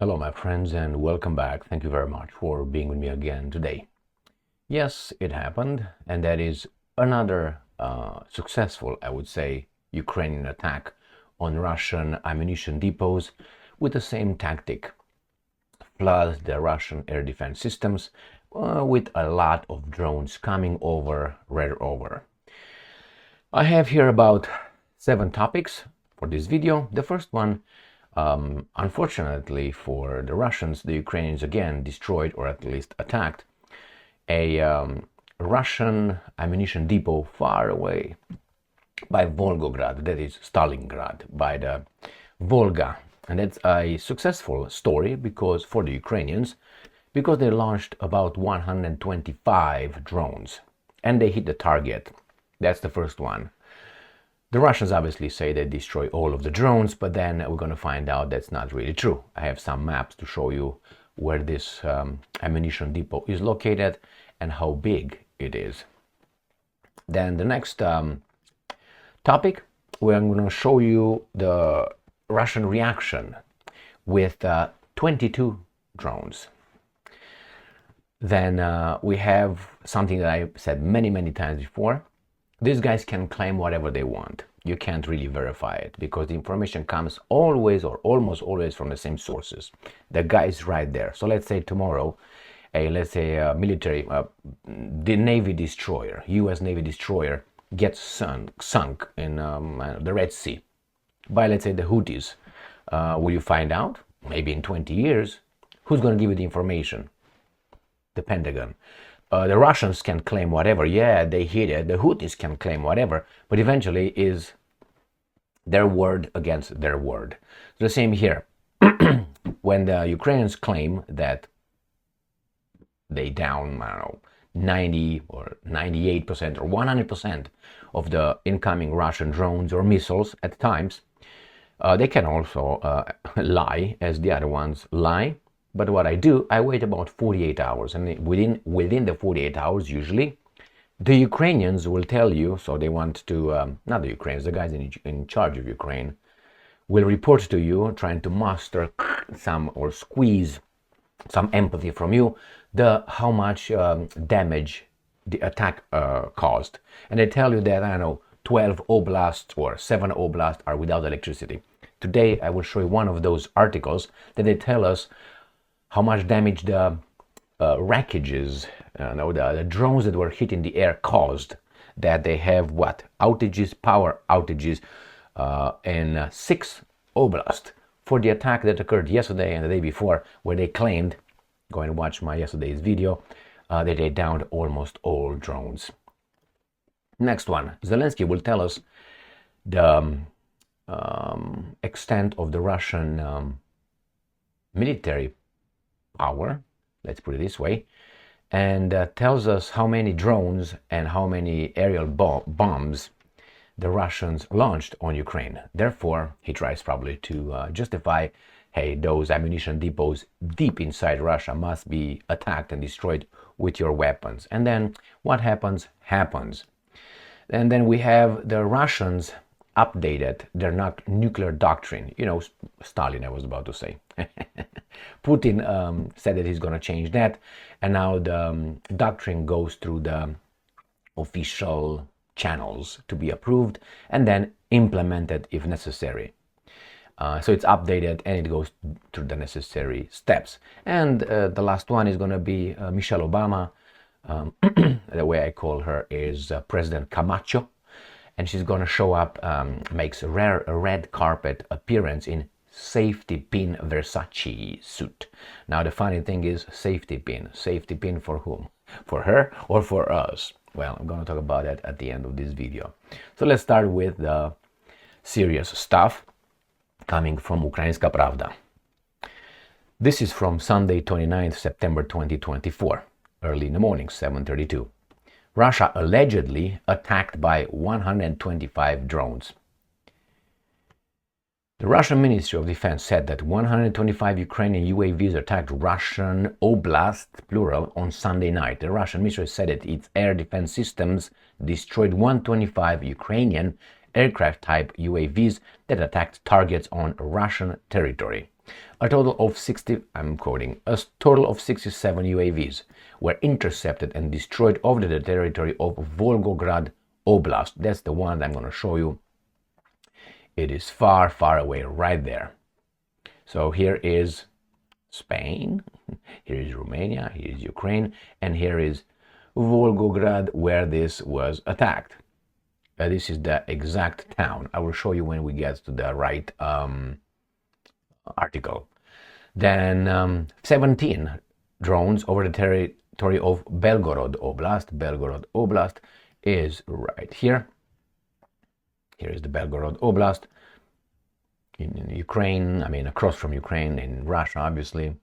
Hello, my friends, and welcome back. Thank you very much for being with me again today. Yes, it happened, and that is another successful, I would say, Ukrainian attack on Russian ammunition depots with the same tactic: flood the Russian air defense systems with a lot of drones coming over, right over. I have here about 7 topics for this video. The first one, unfortunately for the Russians, the Ukrainians again destroyed, or at least attacked, a Russian ammunition depot far away by Volgograd, that is Stalingrad, by the Volga. And that's a successful story because for the Ukrainians, because they launched about 125 drones and they hit the target. That's the first one. The Russians obviously say they destroy all of the drones, but then we're going to find out that's not really true. I have some maps to show you where this ammunition depot is located and how big it is. Then the next topic, where I'm going to show you the Russian reaction with 22 drones. Then we have something that I said many times before. These guys can claim whatever they want. You can't really verify it because the information comes always or almost always from the same sources. The guy is right there. So let's say tomorrow, let's say a military, the Navy destroyer, US Navy destroyer gets sunk in the Red Sea by, let's say, the Houthis. Will you find out? Maybe in 20 years. Who's going to give you the information? The Pentagon. The Russians can claim whatever, yeah, they hit it. The Houthis can claim whatever, but eventually is their word against their word. The same here. When the Ukrainians claim that they down, I don't know, 90 or 98% or 100% of the incoming Russian drones or missiles at times, they can also lie as the other ones lie. But what I do, I wait about 48 hours, and within the 48 hours, usually, the Ukrainians will tell you, so they want to, not the Ukrainians, the guys in charge of Ukraine, will report to you, trying to muster some or squeeze some empathy from you, how much damage the attack caused. And they tell you that, I don't know, 12 oblasts or 7 oblasts are without electricity. Today, I will show you one of those articles that they tell us how much damage the wreckages, the drones that were hit in the air caused, that they have what? Outages, power outages in 6 oblasts for the attack that occurred yesterday and the day before, where they claimed, go and watch my yesterday's video, that they downed almost all drones. Next one, Zelensky will tell us the extent of the Russian military power, let's put it this way, and tells us how many drones and how many aerial bombs the Russians launched on Ukraine. Therefore, he tries probably to justify, hey, those ammunition depots deep inside Russia must be attacked and destroyed with your weapons. And then what happens, happens. And then we have the Russians updated their nuclear doctrine. You know, Stalin, I was about to say. Putin said that he's going to change that, and now the doctrine goes through the official channels to be approved and then implemented if necessary. So it's updated and it goes through the necessary steps. And the last one is going to be Michelle Obama. The way I call her is President Camacho. And she's going to show up, makes a red carpet appearance in safety pin Versace suit. Now the funny thing is safety pin for whom? For her or for us? Well, I'm going to talk about that at the end of this video. So let's start with the serious stuff coming from Ukrainska Pravda. This is from Sunday 29th September 2024, early in the morning, 7:32. Russia allegedly attacked by 125 drones. The Russian Ministry of Defense said that 125 Ukrainian UAVs attacked Russian oblasts, plural, on Sunday night. The Russian ministry said that its air defense systems destroyed 125 Ukrainian aircraft-type UAVs that attacked targets on Russian territory. A total of 60, I'm quoting, a total of 67 UAVs were intercepted and destroyed over the territory of Volgograd Oblast. That's the one I'm going to show you. It is far, far away, right there. So here is Spain, here is Romania, here is Ukraine, and here is Volgograd, where this was attacked. This is the exact town. I will show you when we get to the right article. Then 17 drones over the territory of Belgorod Oblast. Belgorod Oblast is right here. Here is the Belgorod Oblast in Ukraine, I mean across from Ukraine, in Russia obviously.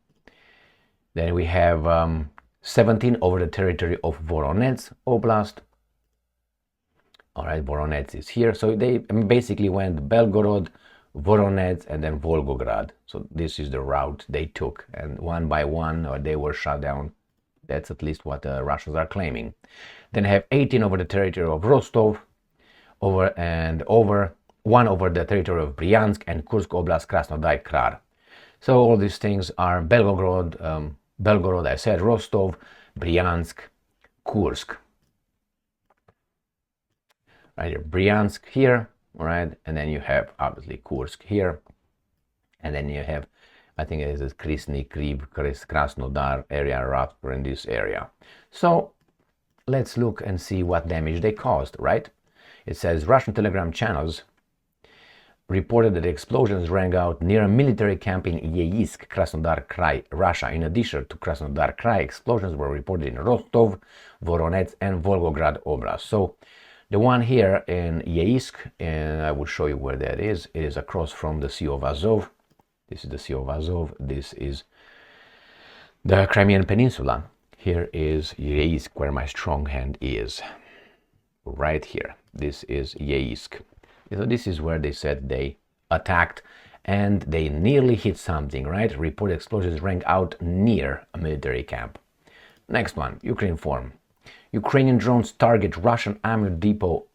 Then we have 17 over the territory of Voronezh Oblast. All right, Voronezh is here. So they basically went Belgorod, Voronezh, and then Volgograd. So this is the route they took, and one by one, or they were shut down. That's at least what the Russians are claiming. Then have 18 over the territory of Rostov, one over the territory of Bryansk and Kursk Oblast, Krasnodar Krai. So all these things are Belgorod, I said, Rostov, Bryansk, Kursk. Right here, Bryansk here, all right, and then you have obviously Kursk here, and then you have, I think it is Krasny Kriv, Krasnodar area, right in this area. So let's look and see what damage they caused, right? It says Russian telegram channels reported that the explosions rang out near a military camp in Yeisk, Krasnodar Krai, Russia. In addition to Krasnodar Krai, explosions were reported in Rostov, Voronezh, and Volgograd Oblast. So the one here in Yeisk, and I will show you where that is. It is across from the Sea of Azov. This is the Sea of Azov. This is the Crimean Peninsula. Here is Yeisk, where my strong hand is. Right here. This is Yeisk. So this is where they said they attacked and they nearly hit something, right? Reported explosions rang out near a military camp. Next one, Ukraine form. Ukrainian drones target Russian ammo depot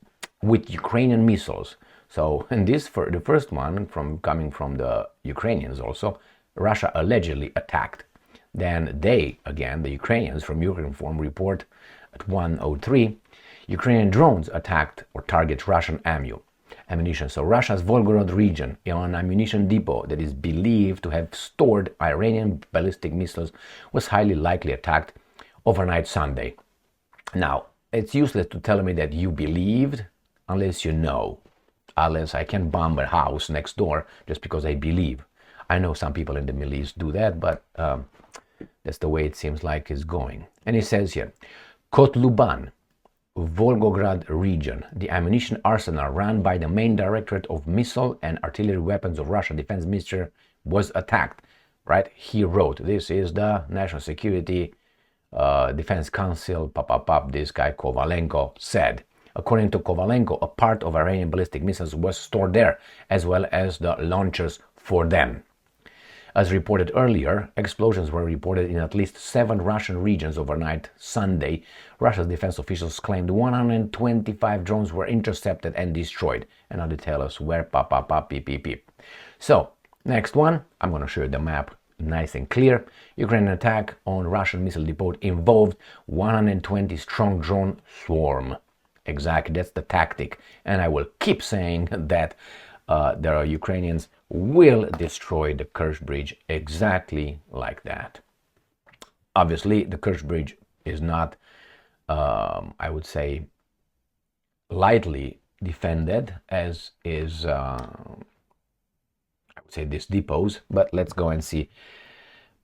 with Ukrainian missiles. So, and this for the first one coming from the Ukrainians also, Russia allegedly attacked. Then they, again, the Ukrainians from Ukraine form report at 1:03, Ukrainian drones attacked or target Russian ammunition. So Russia's Volgorod region, an ammunition depot that is believed to have stored Iranian ballistic missiles, was highly likely attacked overnight Sunday. Now, it's useless to tell me that you believed unless you know. Unless I can bomb a house next door just because I believe. I know some people in the Middle East do that, but that's the way it seems like it's going. And it says here, Kotluban, Volgograd region, the ammunition arsenal run by the main directorate of missile and artillery weapons of Russia Defense Minister was attacked. Right? He wrote, this is the National Security Defense Council, this guy Kovalenko said. According to Kovalenko, a part of Iranian ballistic missiles was stored there, as well as the launchers for them. As reported earlier, explosions were reported in at least 7 Russian regions overnight Sunday. Russia's defense officials claimed 125 drones were intercepted and destroyed. And now they tell us where, beep, beep, beep. So, next one, I'm going to show you the map nice and clear. Ukrainian attack on Russian missile depot involved 120 strong drone swarm. Exactly, that's the tactic. And I will keep saying that the Ukrainians will destroy the Kerch Bridge exactly like that. Obviously, the Kerch Bridge is not, I would say, lightly defended, as is, I would say, these depots. But let's go and see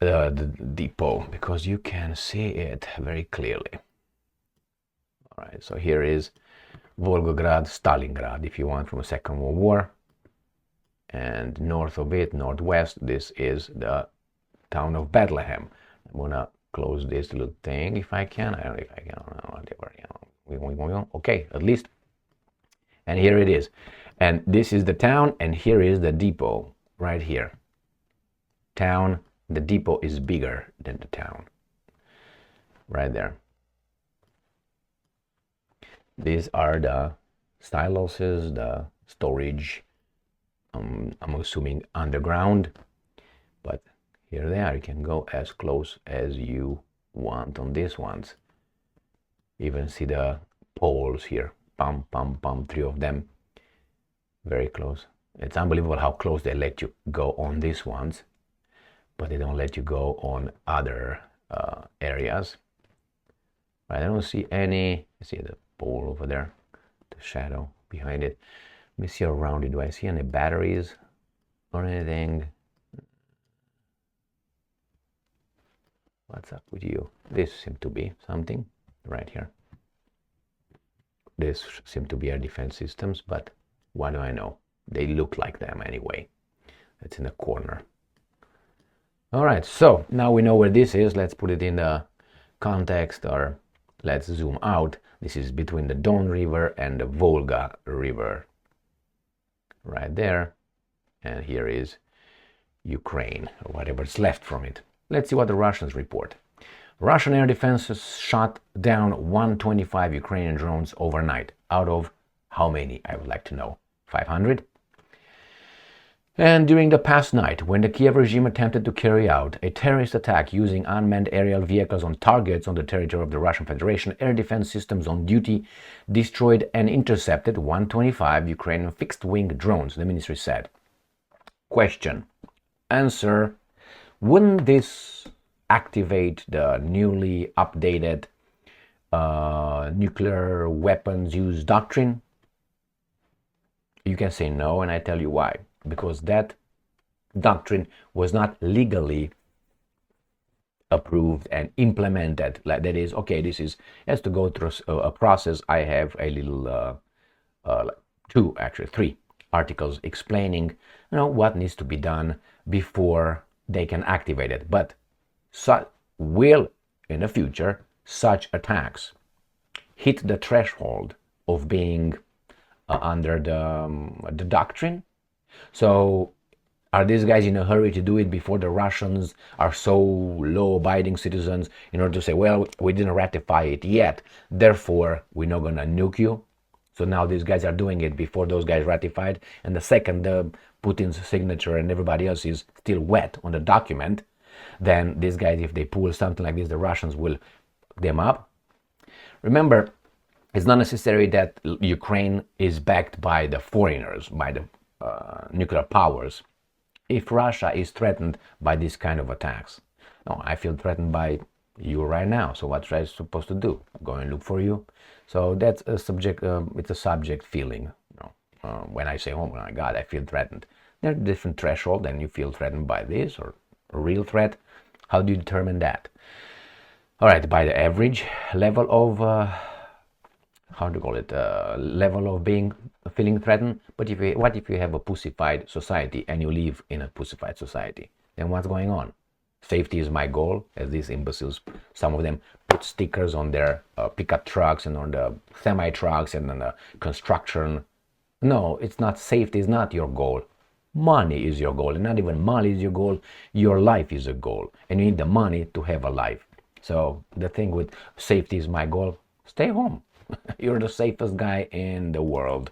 the depot, because you can see it very clearly. All right, so here is Volgograd, Stalingrad, if you want, from the Second World War. And north of it, northwest, this is the town of Bethlehem. I'm gonna close this little thing if I can. I don't know if I can. Whatever. Okay, at least. And here it is. And this is the town, and here is the depot, right here. Town, the depot is bigger than the town. Right there. These are the siloses, the storage, I'm assuming underground. But here they are. You can go as close as you want on these ones. Even see the poles here. Pum, pum, pum, 3 of them. Very close. It's unbelievable how close they let you go on these ones, but they don't let you go on other areas. I don't see any. See the pole over there, the shadow behind it. Let me see around it. Do I see any batteries or anything? What's up with you? This seems to be something right here. This seem to be air defense systems, but what do I know? They look like them anyway. It's in the corner. All right, so now we know where this is. Let's put it in the context, or let's zoom out. This is between the Don River and the Volga River. Right there. And here is Ukraine, or whatever's left from it. Let's see what the Russians report. Russian air defenses shot down 125 Ukrainian drones overnight. Out of how many? I would like to know. 500? And during the past night, when the Kiev regime attempted to carry out a terrorist attack using unmanned aerial vehicles on targets on the territory of the Russian Federation, air defense systems on duty destroyed and intercepted 125 Ukrainian fixed-wing drones, the ministry said. Question. Answer. Wouldn't this activate the newly updated nuclear weapons use doctrine? You can say no, and I tell you why. Because that doctrine was not legally approved and implemented. Like that is, okay, this is has to go through a process. I have a little three articles explaining, what needs to be done before they can activate it. But will in the future such attacks hit the threshold of being under the doctrine? So are these guys in a hurry to do it before the Russians are so law-abiding citizens in order to say, well, we didn't ratify it yet, therefore we're not going to nuke you? So now these guys are doing it before those guys ratified, and the second Putin's signature and everybody else is still wet on the document, then these guys, if they pull something like this, the Russians will them up. Remember, it's not necessary that Ukraine is backed by the foreigners, by the nuclear powers. If Russia is threatened by this kind of attacks, no, I feel threatened by you right now. So what are I supposed to do? Go and look for you? So that's a subject. It's a subject feeling. When I say, "Oh my God, I feel threatened," there are different thresholds, and you feel threatened by this or a real threat. How do you determine that? All right, by the average level of level of feeling threatened. But what if you have a pussified society and you live in a pussified society? Then what's going on? Safety is my goal, as these imbeciles, some of them put stickers on their pickup trucks and on the semi trucks and on the construction. No, it's not. Safety is not your goal. Money is your goal, and not even money is your goal. Your life is a goal, and you need the money to have a life. So the thing with safety is my goal. Stay home. You're the safest guy in the world.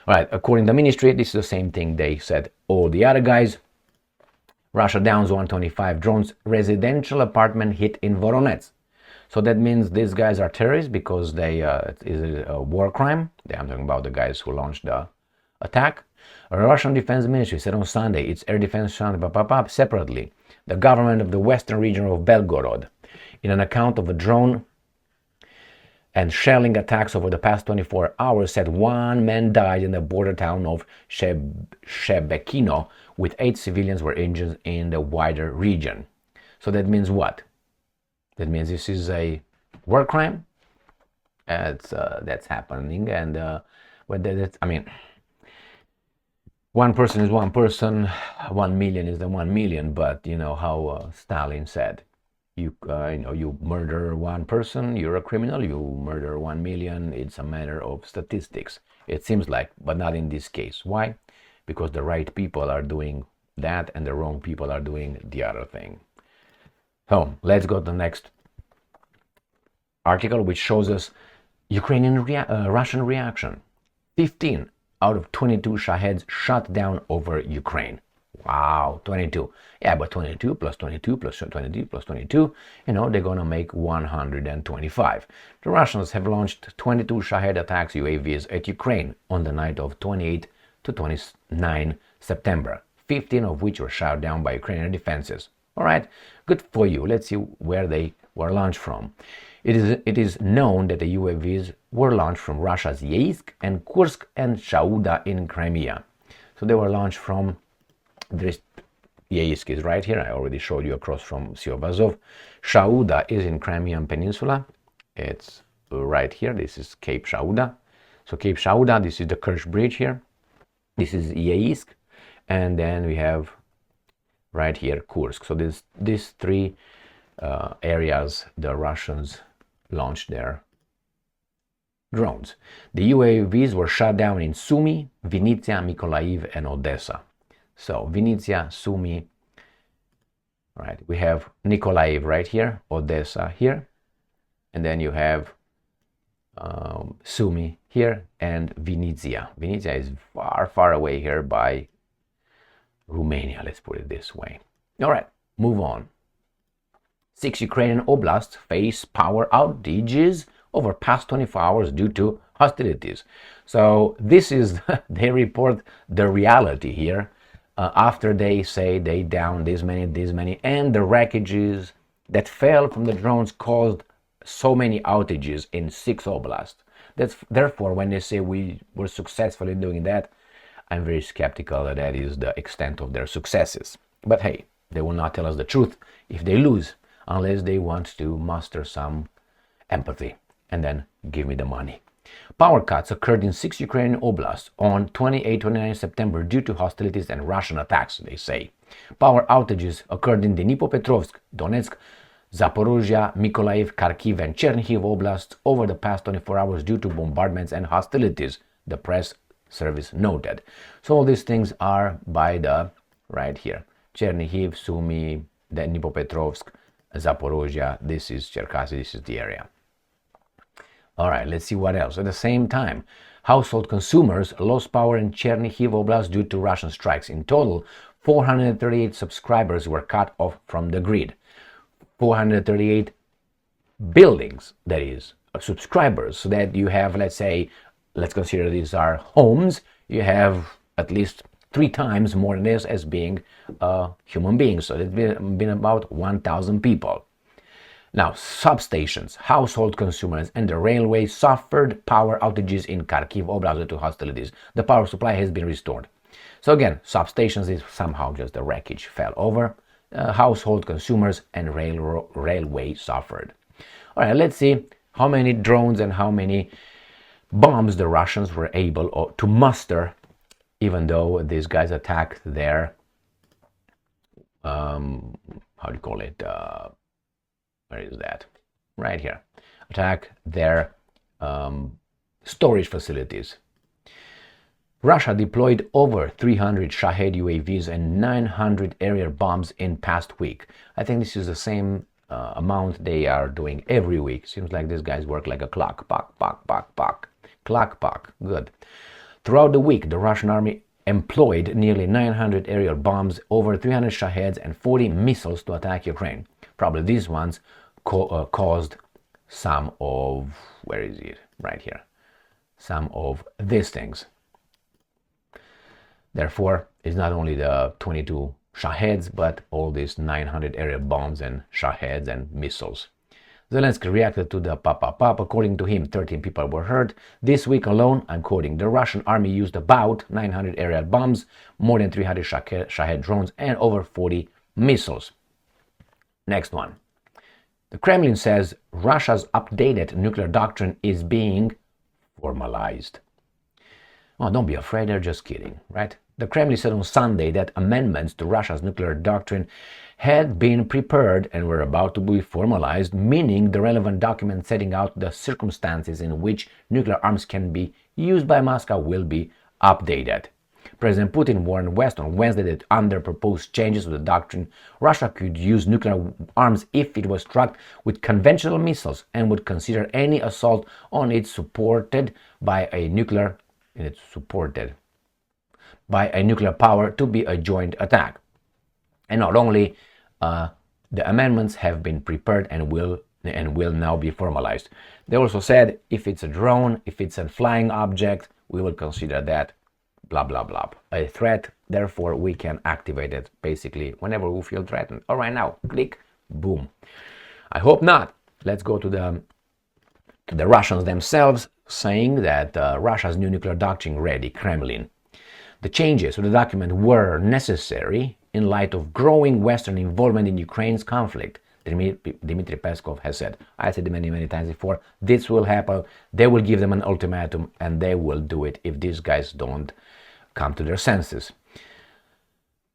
All right, according to the ministry, this is the same thing they said all the other guys. Russia downs 125 drones, residential apartment hit in Voronezh. So that means these guys are terrorists because it is a war crime. I'm talking about the guys who launched the attack. A Russian Defense Ministry said on Sunday its air defense shot separately the government of the western region of Belgorod in an account of a drone and shelling attacks over the past 24 hours said one man died in the border town of Shebekino, with 8 civilians were injured in the wider region. So that means what? That means this is a war crime. That's happening, and one person is one person, 1 million is the 1 million. But you know how Stalin said. You murder one person, you're a criminal. You murder 1 million, it's a matter of statistics. It seems like, but not in this case. Why? Because the right people are doing that and the wrong people are doing the other thing. So let's go to the next article, which shows us Russian reaction. 15 out of 22 Shaheds shot down over Ukraine. Wow, 22. Yeah, but 22 plus 22 plus 22 plus 22, they're going to make 125. The Russians have launched 22 Shahed attacks UAVs at Ukraine on the night of 28 to 29 September, 15 of which were shot down by Ukrainian defenses. All right, good for you. Let's see where they were launched from. It is known that the UAVs were launched from Russia's Yeisk and Kursk and Shauda in Crimea. So they were launched from Yeisk is right here. I already showed you across from Sea of Azov. Shauda is in Crimean Peninsula. It's right here. This is Cape Shauda. So Cape Shauda, this is the Kerch Bridge here. This is Yeisk. And then we have right here Kursk. So these three areas the Russians launched their drones. The UAVs were shot down in Sumy, Vinnytsia, Mykolaiv, and Odessa. So Vinnytsia, Sumy, right? We have Mykolaiv right here, Odessa here, and then you have Sumy here and Vinnytsia. Vinnytsia is far, far away here by Romania. Let's put it this way. All right, move on. 6 Ukrainian oblasts face power outages over past 24 hours due to hostilities. So this is, they report the reality here after they say they downed this many, and the wreckages that fell from the drones caused so many outages in 6 oblasts. Therefore, when they say we were successfully doing that, I'm very skeptical that that is the extent of their successes. But hey, they will not tell us the truth if they lose, unless they want to muster some empathy and then give me the money. Power cuts occurred in 6 Ukrainian oblasts on 28-29 September due to hostilities and Russian attacks, they say. Power outages occurred in Dnipropetrovsk, Donetsk, Zaporozhye, Mykolaiv, Kharkiv, and Chernihiv oblasts over the past 24 hours due to bombardments and hostilities, the press service noted. So all these things are by the right here. Chernihiv, Sumy, Dnipropetrovsk, Zaporozhye, this is Cherkasy, this is the area. All right, let's see what else. At the same time, household consumers lost power in Chernihiv Oblast due to Russian strikes. In total, 438 subscribers were cut off from the grid. 438 buildings, that is, subscribers. So that you have, let's say, let's consider these are homes, you have at least 3 times more than this as being human beings. So it's been about 1,000 people. Now, substations, household consumers, and the railway suffered power outages in Kharkiv Oblast due to hostilities. The power supply has been restored. So again, substations is somehow just the wreckage fell over. Household consumers and railway suffered. All right, let's see how many drones and how many bombs the Russians were able to muster, even though these guys attacked their, how do you call it? Where is that? Right here. Attack their storage facilities. Russia deployed over 300 Shahed UAVs and 900 aerial bombs in past week. I think this is the same amount they are doing every week. Seems like these guys work like a clock. Pock, pock, pock, pock. Clock, pock. Good. Throughout the week, the Russian army employed nearly 900 aerial bombs, over 300 Shaheds, and 40 missiles to attack Ukraine. Probably these ones caused some of, where is it? Right here. Some of these things. Therefore, it's not only the 22 Shaheds, but all these 900 aerial bombs and Shaheds and missiles. Zelensky reacted to the pop. According to him, 13 people were hurt. This week alone, I'm quoting, the Russian army used about 900 aerial bombs, more than 300 Shahed drones, and over 40 missiles. Next one. The Kremlin says Russia's updated nuclear doctrine is being formalized. Oh, don't be afraid, they're just kidding, right? The Kremlin said on Sunday that amendments to Russia's nuclear doctrine had been prepared and were about to be formalized, meaning the relevant document setting out the circumstances in which nuclear arms can be used by Moscow will be updated. President Putin warned West on Wednesday that under proposed changes to the doctrine, Russia could use nuclear arms if it was struck with conventional missiles and would consider any assault on it supported by a nuclear by a nuclear power to be a joint attack. And not only the amendments have been prepared and will now be formalized. They also said if it's a drone, if it's a flying object, we will consider that blah blah blah a threat. Therefore, we can activate it basically whenever we feel threatened. All right, now click, boom. I hope not. Let's go to the Russians themselves, saying that Russia's new nuclear doctrine ready, Kremlin. The changes to the document were necessary in light of growing Western involvement in Ukraine's conflict. Dmitry Peskov has said, I said it many times before, this will happen, they will give them an ultimatum, and they will do it if these guys don't come to their senses.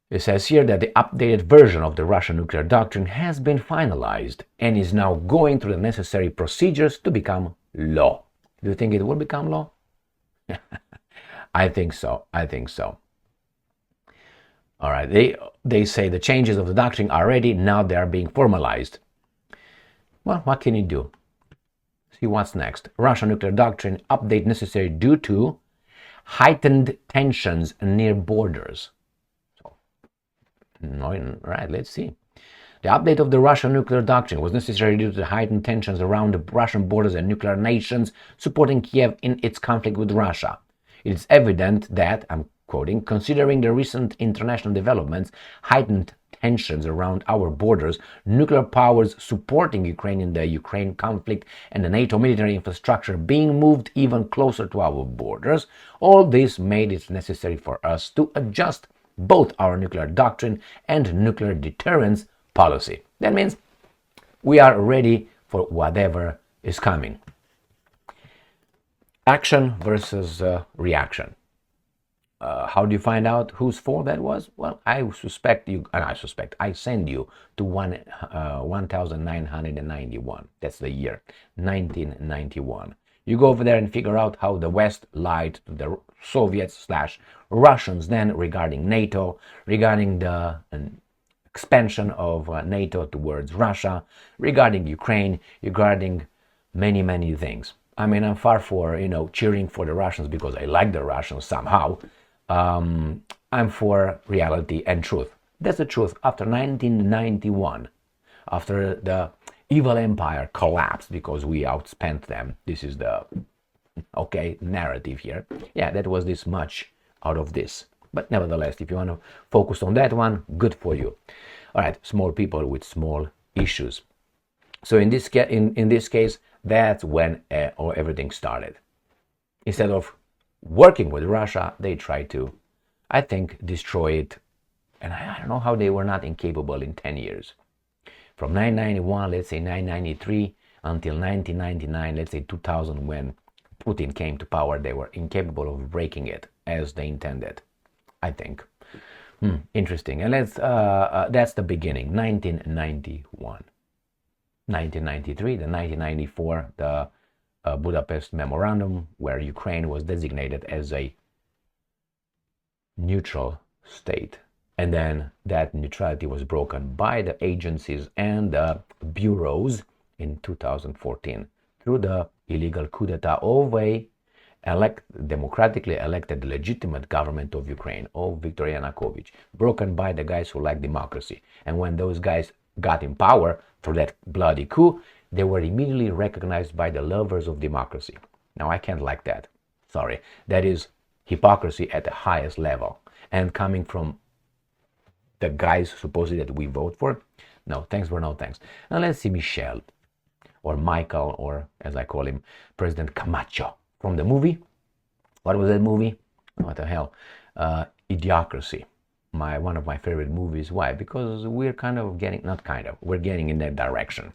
It says here that the updated version of the Russian nuclear doctrine has been finalized and is now going through the necessary procedures to become law. Do you think it will become law? I think so. All right, they say the changes of the doctrine are ready, now they are being formalized. Well, what can you do? See what's next. Russian nuclear doctrine update necessary due to heightened tensions near borders. Right, let's see. The update of the Russian nuclear doctrine was necessary due to the heightened tensions around the Russian borders and nuclear nations supporting Kiev in its conflict with Russia. It is evident that, I'm quoting, considering the recent international developments, heightened tensions around our borders, nuclear powers supporting Ukraine in the Ukraine conflict, and the NATO military infrastructure being moved even closer to our borders, all this made it necessary for us to adjust both our nuclear doctrine and nuclear deterrence policy. That means we are ready for whatever is coming. Action versus reaction. How do you find out whose fault that was? Well, I send you to 1991. That's the year, 1991. You go over there and figure out how the West lied to the Soviets/Russians then regarding NATO, regarding the expansion of NATO towards Russia, regarding Ukraine, regarding many things. I mean, I'm far for, cheering for the Russians because I like the Russians somehow. I'm for reality and truth. That's the truth. After 1991, after the evil empire collapsed because we outspent them, this is the narrative here. Yeah, that was this much out of this. But nevertheless, if you want to focus on that one, good for you. All right, small people with small issues. So in this case, that's when everything started. Instead of working with Russia, they tried to, I think, destroy it. And I don't know how they were not incapable in 10 years. From 991, let's say 993, until 1999, let's say 2000, when Putin came to power, they were incapable of breaking it as they intended, I think. Interesting. And that's the beginning, 1991. 1993, the 1994, the Budapest Memorandum, where Ukraine was designated as a neutral state. And then that neutrality was broken by the agencies and the bureaus in 2014 through the illegal coup d'etat of a democratically elected legitimate government of Ukraine, of Viktor Yanukovych, broken by the guys who like democracy. And when those guys got in power through that bloody coup, they were immediately recognized by the lovers of democracy. Now, I can't like that. Sorry. That is hypocrisy at the highest level. And coming from the guys supposedly that we vote for, no thanks for no thanks. Now let's see Michelle, or Michael, or as I call him, President Camacho, from the movie. What was that movie? What the hell? Idiocracy. One of my favorite movies. Why? Because we're we're getting in that direction.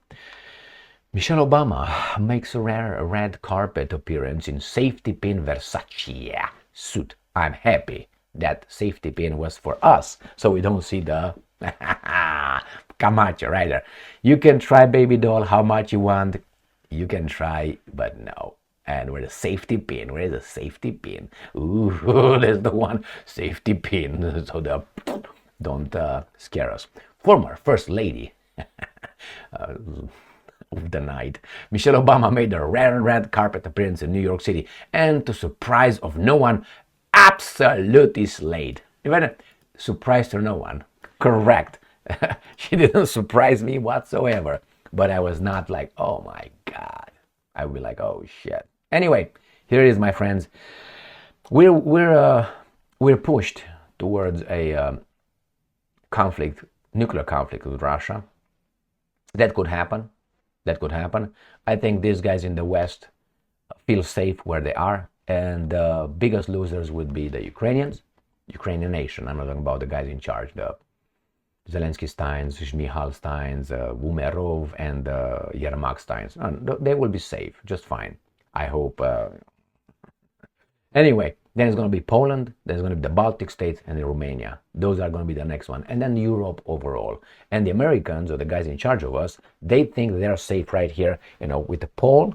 Michelle Obama makes a rare red carpet appearance in safety pin Versace suit. I'm happy that safety pin was for us, so we don't see the Camacho right there. You can try, baby doll, how much you want. You can try, but no. And where's the safety pin? Where's the safety pin? Ooh, there's the one safety pin. So don't scare us. Former First Lady of the night, Michelle Obama made a rare red carpet appearance in New York City, and to surprise of no one, absolutely slayed. Even surprise to no one. Correct. She didn't surprise me whatsoever. But I was not like, oh my God. I would be like, oh shit. Anyway, here it is, my friends. We're pushed towards a conflict, nuclear conflict with Russia. That could happen. That could happen. I think these guys in the West feel safe where they are, and the biggest losers would be the Ukrainians, Ukrainian nation. I'm not talking about the guys in charge, the Zelensky Steins, Shmihal Steins, Umerov, and Yermak Steins. They will be safe, just fine. I hope. Anyway, then it's going to be Poland, there's going to be the Baltic states, and Romania. Those are going to be the next one. And then Europe overall. And the Americans, or the guys in charge of us, they think they're safe right here, with the pole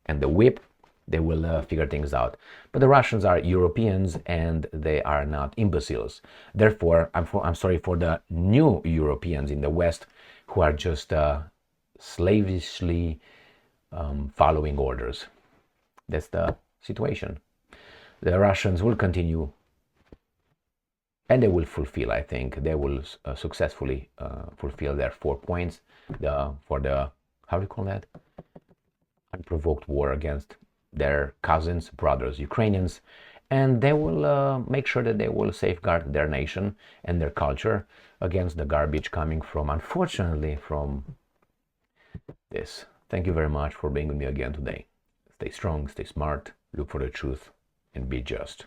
and the whip. They will figure things out. But the Russians are Europeans, and they are not imbeciles. Therefore, I'm sorry for the new Europeans in the West who are just slavishly following orders. That's the situation. The Russians will continue, and they will fulfill, I think, they will successfully fulfill their 4 points for the, how do you call that? Unprovoked war against their cousins, brothers, Ukrainians, and they will make sure that they will safeguard their nation and their culture against the garbage coming from, unfortunately, from this. Thank you very much for being with me again today. Stay strong, stay smart, look for the truth, and be just.